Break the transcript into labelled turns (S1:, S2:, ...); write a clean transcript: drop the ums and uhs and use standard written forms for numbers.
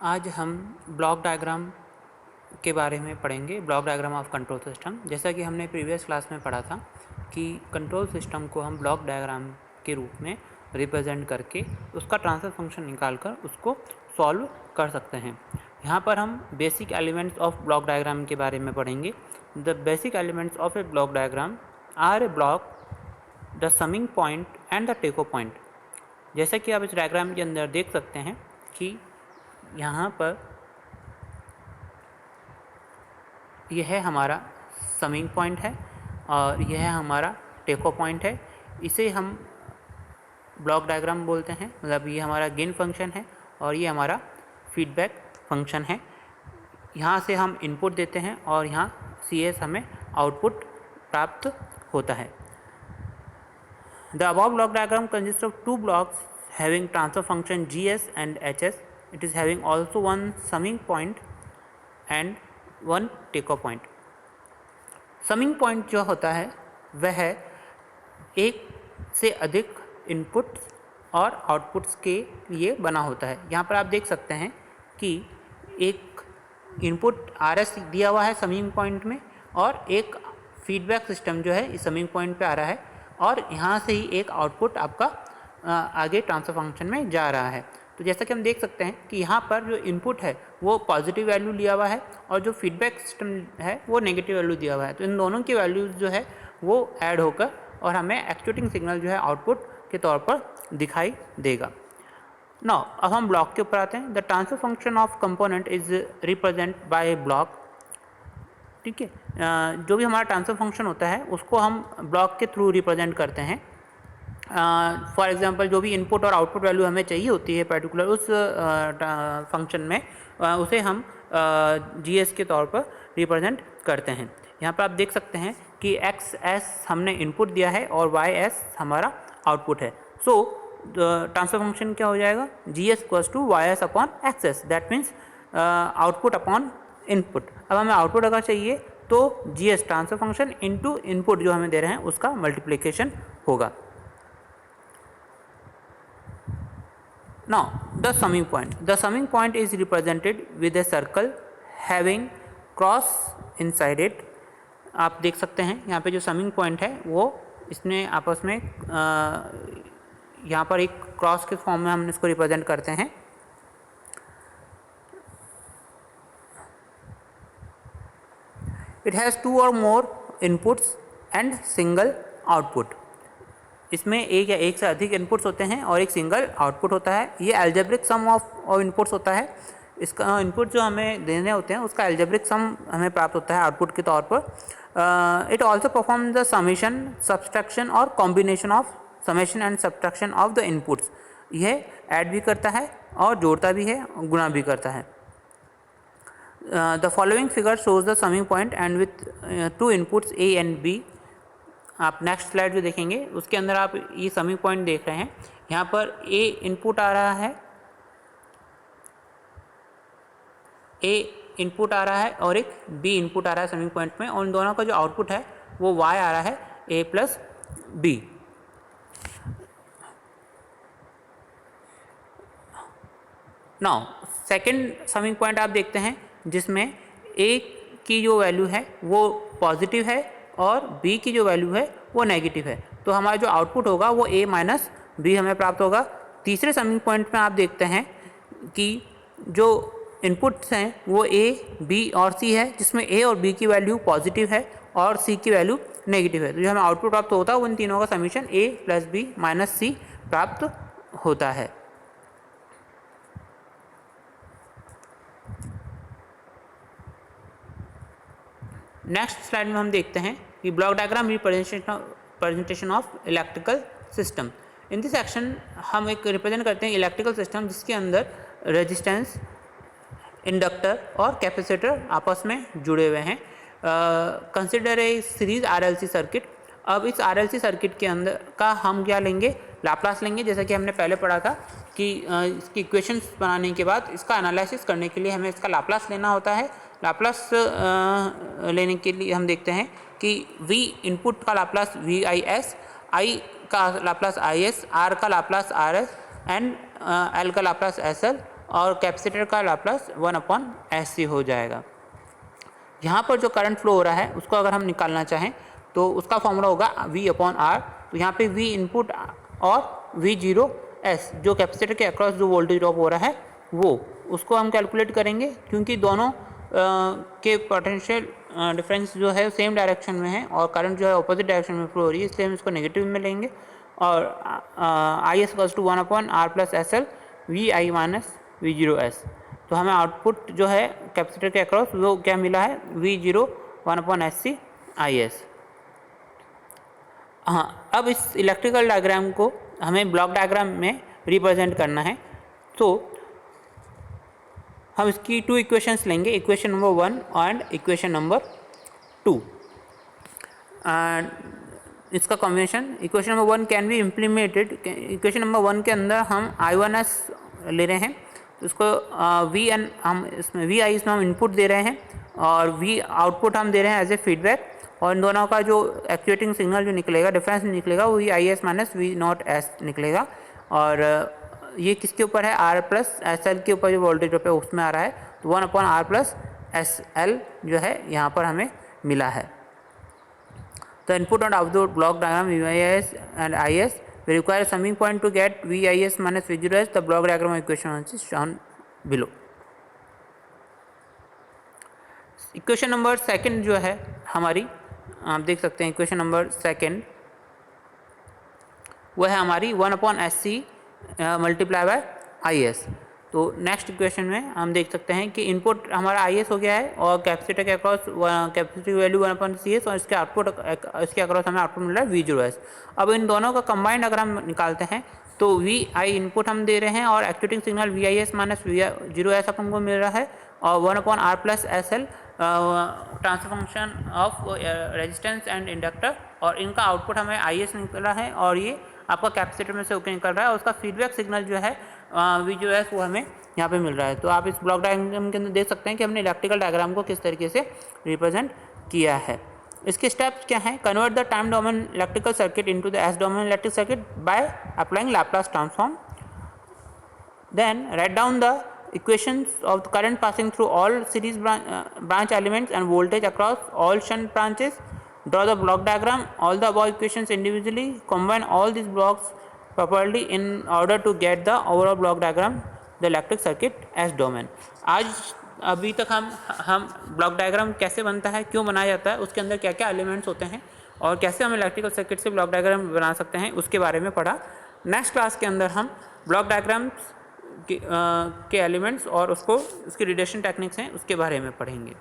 S1: आज हम block diagram के बारे में पढ़ेंगे। Block diagram of control system. जैसा कि हमने प्रीवियस क्लास में पढ़ा था कि कंट्रोल सिस्टम को हम ब्लॉक डायग्राम के रूप में रिप्रेजेंट करके उसका ट्रांसफर फंक्शन निकालकर उसको सॉल्व कर सकते हैं। यहाँ पर हम basic elements of block diagram के बारे में पढ़ेंगे। The basic elements of a block diagram are a block, the summing point and the takeoff point. जैसा कि आप इस डायग्राम के अंदर देख सकते हैं कि यहाँ पर यह हमारा समिंग पॉइंट है और यह हमारा टेको पॉइंट है। इसे हम ब्लॉक डायग्राम बोलते हैं, मतलब ये हमारा गेन फंक्शन है और ये हमारा फीडबैक फंक्शन है। यहाँ से हम इनपुट देते हैं और यहाँ CS हमें आउटपुट प्राप्त होता है। The above block diagram consists of two blocks having transfer function GS and HS. It is having also one summing point and one takeoff point. Summing point जो होता है वह एक से अधिक इनपुट्स और आउटपुट्स के लिए बना होता है। यहाँ पर आप देख सकते हैं कि एक इनपुट RS दिया हुआ है समिंग पॉइंट में और एक फीडबैक सिस्टम जो है इस समिंग पॉइंट पे आ रहा है और यहाँ से ही एक आउटपुट आपका आगे ट्रांसफर फंक्शन में जा रहा है। तो जैसा कि हम देख सकते हैं कि यहाँ पर जो इनपुट है वो पॉजिटिव वैल्यू लिया हुआ है और जो फीडबैक सिस्टम है वो नेगेटिव वैल्यू दिया हुआ है। तो इन दोनों की वैल्यूज़ जो है वो ऐड होकर और हमें एक्चुएटिंग सिग्नल जो है आउटपुट के तौर पर दिखाई देगा। नाउ अब हम ब्लॉक के ऊपर आते हैं। The transfer function of component is represent by A block. ठीक है, जो भी हमारा ट्रांसफर फंक्शन होता है उसको हम ब्लॉक के थ्रू रिप्रेजेंट करते हैं। फॉर एग्जांपल जो भी इनपुट और आउटपुट वैल्यू हमें चाहिए होती है पर्टिकुलर उस फंक्शन में उसे हम GS के तौर पर रिप्रेजेंट करते हैं। यहाँ पर आप देख सकते हैं कि XS हमने इनपुट दिया है और YS हमारा आउटपुट है। सो ट्रांसफर फंक्शन क्या हो जाएगा? GS = YS upon XS, that means output upon input. अब हमें आउटपुट अगर चाहिए तो GS transfer function into input जो हमें दे रहे हैं उसका मल्टीप्लिकेशन होगा। Now the summing point. The summing point is represented with a circle having cross inside it. आप देख सकते हैं यहाँ पे जो समिंग पॉइंट है वो इसमें आपस में यहाँ पर एक क्रॉस के फॉर्म में हम इसको रिप्रेजेंट करते हैं। It has two or more inputs and single output. इसमें एक या एक से अधिक इनपुट्स होते हैं और एक सिंगल आउटपुट होता है। ये एल्जेब्रिक सम ऑफ इनपुट्स होता है। इसका इनपुट जो हमें देने होते हैं उसका एल्जेब्रिक सम हमें प्राप्त होता है आउटपुट के तौर पर। It also perform the summation, subtraction और combination of summation and subtraction of the inputs. यह ऐड भी करता है और जोड़ता भी है, गुणा भी करता है। The following figure shows the summing point and with to inputs A and B। आप नेक्स्ट स्लाइड जो देखेंगे उसके अंदर आप ये समिंग पॉइंट देख रहे हैं। यहाँ पर A इनपुट आ रहा है, A इनपुट आ रहा है और एक B इनपुट आ रहा है समिंग पॉइंट में, और इन दोनों का जो आउटपुट है वो Y आ रहा है A + B। Now second summing point आप देखते हैं जिसमें A की जो वैल्यू है वो पॉजिटिव है और B की जो वैल्यू है वो नेगेटिव है। तो हमारा जो आउटपुट होगा वो A - B हमें प्राप्त होगा। तीसरे समिंग पॉइंट में आप देखते हैं कि जो इनपुट्स हैं वो A, B और C है, जिसमें A और B की वैल्यू पॉजिटिव है और C की वैल्यू नेगेटिव है। तो जो हमें आउटपुट प्राप्त होता है वो इन तीनों का समीशन A + B - C प्राप्त होता है। नेक्स्ट स्लाइड में हम देखते हैं कि block diagram representation of electrical system. In this section हम एक रिप्रेजेंट करते हैं इलेक्ट्रिकल सिस्टम जिसके अंदर रेजिस्टेंस, इंडक्टर और कैपेसिटर आपस में जुड़े हुए हैं। Consider a series RLC circuit. अब इस RLC सर्किट के अंदर का हम क्या लेंगे? लाप्लास लेंगे। जैसा कि हमने पहले पढ़ा था कि इसकी इक्वेशंस बनाने के बाद इसका एनालिसिस करने के लिए हमें इसका लाप्लास लेना होता है। लाप्लास लेने के लिए हम देखते हैं कि V इनपुट का लाप्लास VIS, I का लाप्लास IS, R का लाप्लास RS एंड L का लाप्लास SL और कैपेसिटर का लाप्लास 1/SC हो जाएगा। यहाँ पर जो करंट फ्लो हो रहा है उसको अगर हम निकालना चाहें तो उसका फॉर्मूला होगा V/R। तो यहाँ पे V इनपुट और V0S जो कैपेसिटर के अक्रॉस जो वोल्टेज ड्रॉप हो रहा है वो उसको हम कैलकुलेट करेंगे, क्योंकि दोनों के पोटेंशियल डिफरेंस जो है सेम डायरेक्शन में है और करंट जो है अपोजिट डायरेक्शन में फ्लो हो रही है, इसलिए हम इसको नेगेटिव में लेंगे। और IS = 1/R+SL VI - V0S। तो हमें आउटपुट जो है कैपेसिटर के अक्रॉस वो क्या मिला है, V0 1/SC IS। हाँ, अब इस इलेक्ट्रिकल डायग्राम को हमें ब्लॉक डायग्राम में रिप्रेजेंट करना है। तो हम इसकी 2 इक्वेशंस लेंगे, equation number 1 and equation number 2। इसका combination equation number 1 can be implemented. Equation number 1 के अंदर हम I1S ले रहे हैं, तो इसको VN हम इसमें VI इसमें हम इनपुट दे रहे हैं और V आउटपुट हम दे रहे हैं एज ए फीडबैक, और इन दोनों का जो एक्चुएटिंग सिग्नल जो निकलेगा, डिफरेंस निकलेगा, वो IS - V0S निकलेगा। और ये किसके ऊपर है, R+SL के ऊपर जो वोल्टेज ड्रॉप है उसमें आ रहा है। तो 1/R+SL जो है यहाँ पर हमें मिला है। The input and output block diagram VIS and IS, we require a summing point to get VIS - V0S. The block diagram equation is shown below. Equation number 2 जो है हमारी, आप देख सकते हैं इक्वेशन नंबर 2 वह है हमारी 1/SC × IS। तो नेक्स्ट इक्वेशन में हम देख सकते हैं कि इनपुट हमारा IS हो गया है और कैपेसिटर के अक्रॉस कैपेसिटी वैल्यू 1/CS और इसके अक्रॉस हमें आउटपुट मिल रहा है V0S। अब इन दोनों का कंबाइंड अगर हम निकालते हैं तो VI इनपुट हम दे रहे हैं और एक्चुएटिंग सिग्नल VIS - V0S अपन को मिल रहा है, और 1/R+SL transfer function of resistance and inductor, और इनका आउटपुट हमें IS निकल रहा है और ये आपका कैपेसिटर में से होकर निकल रहा है, और उसका फीडबैक सिग्नल जो है V0S वो हमें यहाँ पे मिल रहा है। तो आप इस ब्लॉक डायग्राम के अंदर देख सकते हैं कि हमने इलेक्ट्रिकल डायग्राम को किस तरीके से रिप्रेजेंट किया है। इसके स्टेप्स क्या हैं, convert the time domain electrical circuit into the S domain electric circuit by applying Laplace transform. Then write down the equations of the current passing through all series branch elements and voltage across all shunt branches. Draw the block diagram, all the above equations individually, combine all these blocks properly in order to get the overall block diagram, the electric circuit as domain. आज अभी तक हम block diagram कैसे बनता है, क्यों बनाया जाता है, उसके अंदर क्या क्या एलिमेंट्स होते हैं और कैसे हम इलेक्ट्रिकल सर्किट से ब्लॉक डायग्राम बना सकते हैं, उसके बारे में पढ़ा। नेक्स्ट क्लास के अंदर हम ब्लॉक डायग्राम्स के एलिमेंट्स और उसकी रिलेशन टेक्निक्स हैं उसके बारे में पढ़ेंगे।